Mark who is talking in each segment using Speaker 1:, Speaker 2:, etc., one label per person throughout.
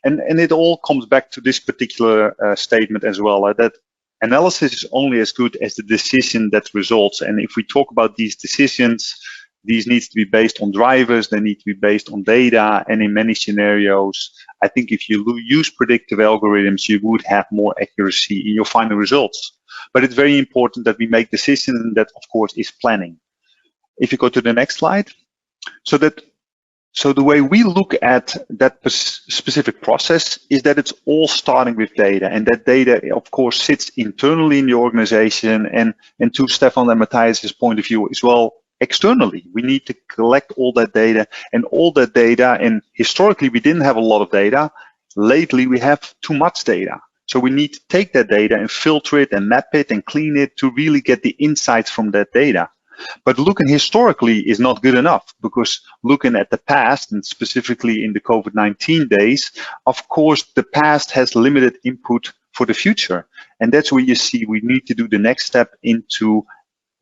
Speaker 1: And it all comes back to this particular statement as well, that analysis is only as good as the decision that results. And if we talk about these decisions, these needs to be based on drivers, they need to be based on data, and in many scenarios, I think if you use predictive algorithms, you would have more accuracy in your final results. But it's very important that we make decisions, and that, of course, is planning. If you go to the next slide. So the way we look at that specific process is that it's all starting with data, and that data, of course, sits internally in the organization, and to Stefan and Matthias's point of view as well, externally. We need to collect all that data, and historically we didn't have a lot of data. Lately we have too much data. So we need to take that data and filter it and map it and clean it to really get the insights from that data. But looking historically is not good enough, because looking at the past, and specifically in the COVID-19 days, of course, the past has limited input for the future. And that's where you see we need to do the next step into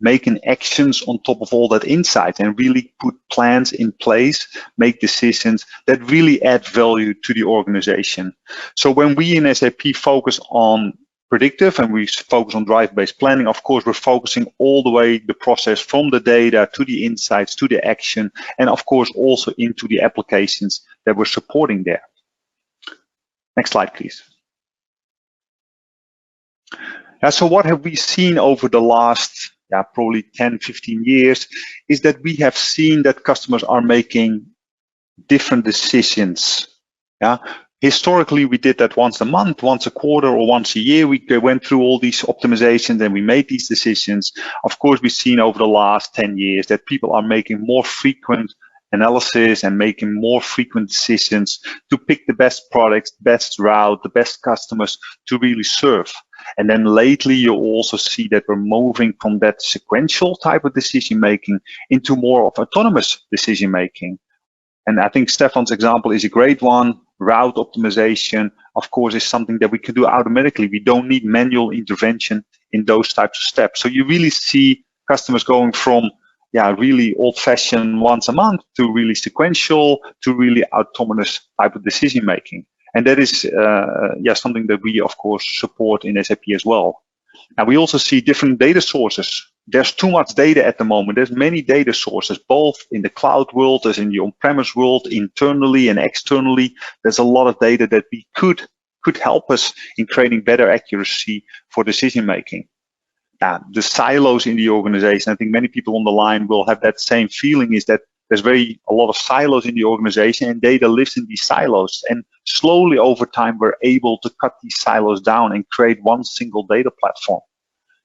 Speaker 1: making actions on top of all that insight, and really put plans in place, make decisions that really add value to the organization. So when we in SAP focus on predictive and we focus on drive-based planning, of course, we're focusing all the way the process from the data to the insights to the action, and of course also into the applications that we're supporting there. Next slide, please. So what have we seen over the last probably 10, 15 years is that we have seen that customers are making different decisions. Historically, we did that once a month, once a quarter, or once a year. We went through all these optimizations and we made these decisions. Of course, we've seen over the last 10 years that people are making more frequent analysis and making more frequent decisions to pick the best products, best route, the best customers to really serve. And then lately, you also see that we're moving from that sequential type of decision making into more of autonomous decision making. And I think Stefan's example is a great one. Route optimization, of course, is something that we can do automatically. We don't need manual intervention in those types of steps. So you really see customers going from really old-fashioned once a month to really sequential to really autonomous type of decision making. And that is something that we, of course, support in SAP as well. And we also see different data sources. There's too much data at the moment. There's many data sources, both in the cloud world as in the on-premise world, internally and externally. There's a lot of data that we could help us in creating better accuracy for decision making. The silos in the organization, I think many people on the line will have that same feeling, is that there's a lot of silos in the organization, and data lives in these silos. And slowly over time, we're able to cut these silos down and create one single data platform.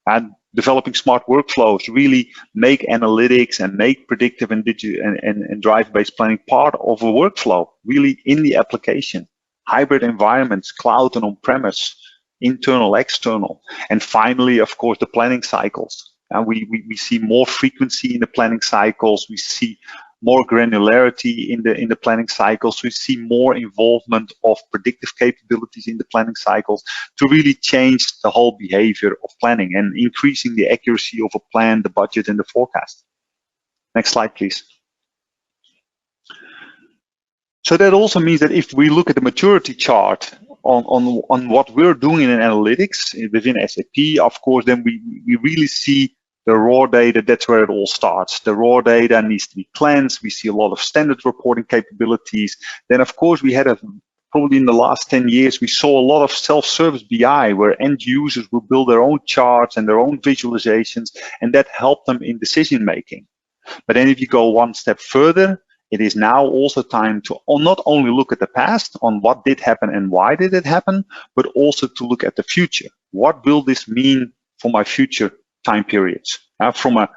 Speaker 1: And developing smart workflows, really make analytics and make predictive and drive-based planning part of a workflow, really in the application. Hybrid environments, cloud and on-premise, internal, external. And finally, of course, the planning cycles. And we see more frequency in the planning cycles. We see more granularity in the planning cycles. We see more involvement of predictive capabilities in the planning cycles to really change the whole behavior of planning and increasing the accuracy of a plan, the budget, and the forecast. Next slide, please. So that also means that if we look at the maturity chart on what we're doing in analytics within SAP, of course, then we really see the raw data. That's where it all starts. The raw data needs to be cleansed. We see a lot of standard reporting capabilities. Then, of course, we had probably in the last 10 years, we saw a lot of self-service BI, where end users will build their own charts and their own visualizations, and that helped them in decision making. But then if you go one step further, it is now also time to not only look at the past on what did happen and why did it happen, but also to look at the future. What will this mean for my future time periods? From a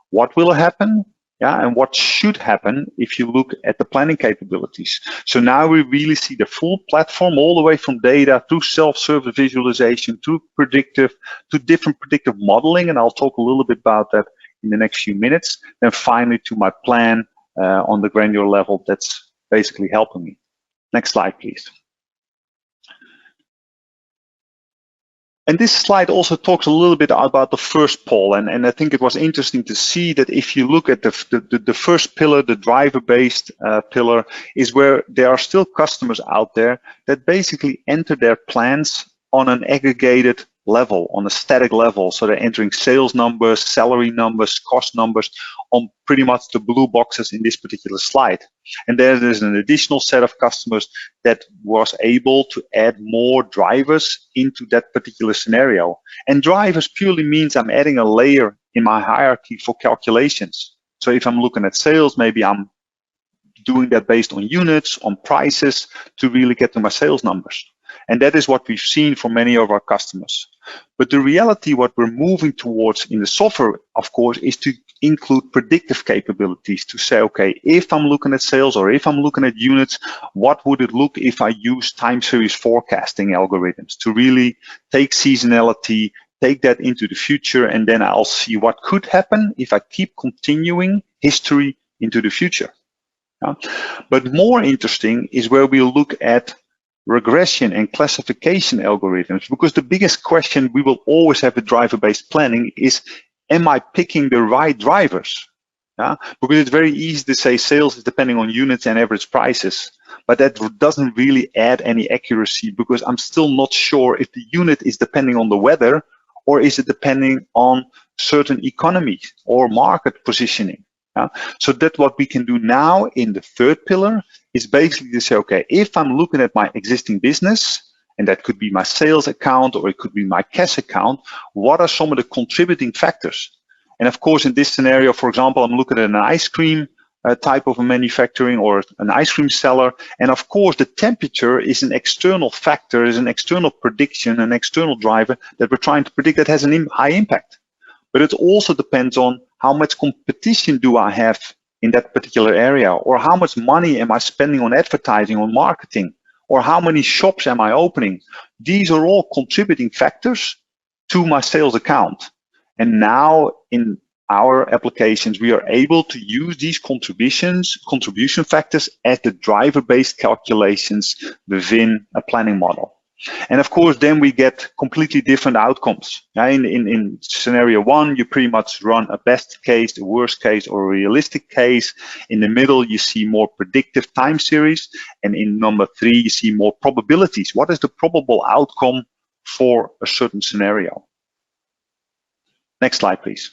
Speaker 1: what will happen, and what should happen if you look at the planning capabilities. So now we really see the full platform, all the way from data to self-service visualization to predictive to different predictive modeling, and I'll talk a little bit about that in the next few minutes. Then finally to my plan on the granular level that's basically helping me. Next slide, please. And this slide also talks a little bit about the first poll, and I think it was interesting to see that if you look at the first pillar, the driver-based pillar, is where there are still customers out there that basically enter their plans on an aggregated level, on a static level. So they're entering sales numbers, salary numbers, cost numbers on pretty much the blue boxes in this particular slide. And there's an additional set of customers that was able to add more drivers into that particular scenario. And drivers purely means I'm adding a layer in my hierarchy for calculations. So if I'm looking at sales, maybe I'm doing that based on units, on prices, to really get to my sales numbers. And that is what we've seen for many of our customers. But the reality, what we're moving towards in the software, of course, is to include predictive capabilities to say, okay, if I'm looking at sales or if I'm looking at units, what would it look if I use time series forecasting algorithms to really take seasonality, take that into the future, and then I'll see what could happen if I keep continuing history into the future. But more interesting is where we look at regression and classification algorithms, because the biggest question we will always have with driver-based planning is, am I picking the right drivers? Because it's very easy to say sales is depending on units and average prices, but that doesn't really add any accuracy, because I'm still not sure if the unit is depending on the weather or is it depending on certain economy or market positioning. So that's what we can do now in the third pillar, is basically to say, okay, if I'm looking at my existing business, and that could be my sales account or it could be my cash account, what are some of the contributing factors? And of course, in this scenario, for example, I'm looking at an ice cream type of a manufacturing or an ice cream seller. And of course, the temperature is an external factor, is an external prediction, an external driver that we're trying to predict that has a high impact. But it also depends on how much competition do I have in that particular area, or how much money am I spending on advertising, on marketing, or how many shops am I opening? These are all contributing factors to my sales account. And now in our applications, we are able to use these contribution factors as the driver-based calculations within a planning model. And of course, then we get completely different outcomes. In scenario one, you pretty much run a best case, a worst case, or a realistic case. In the middle, you see more predictive time series. And in number 3, you see more probabilities. What is the probable outcome for a certain scenario? Next slide, please.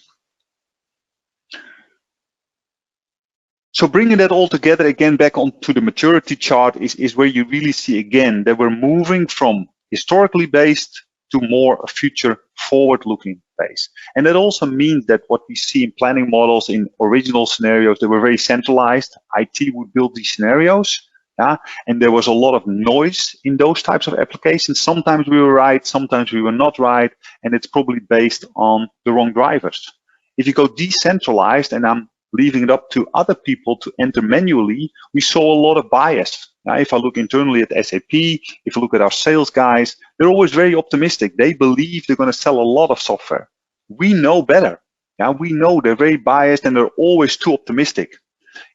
Speaker 1: So bringing that all together again back onto the maturity chart is where you really see again that we're moving from historically based to more a future forward-looking base. And that also means that what we see in planning models in original scenarios, they were very centralized. IT would build these scenarios, and there was a lot of noise in those types of applications. Sometimes we were right, sometimes we were not right, and it's probably based on the wrong drivers. If you go decentralized, and I'm leaving it up to other people to enter manually, we saw a lot of bias. Now, if I look internally at SAP, if I look at our sales guys, they're always very optimistic. They believe they're going to sell a lot of software. We know better. We know they're very biased and they're always too optimistic.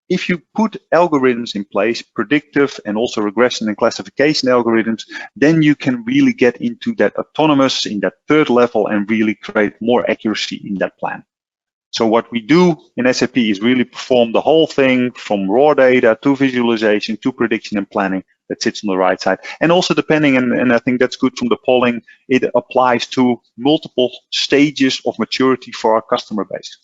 Speaker 1: If you put algorithms in place, predictive and also regression and classification algorithms, then you can really get into that autonomous, in that third level, and really create more accuracy in that plan. So what we do in SAP is really perform the whole thing from raw data to visualization to prediction and planning that sits on the right side. And also depending, and I think that's good from the polling, it applies to multiple stages of maturity for our customer base.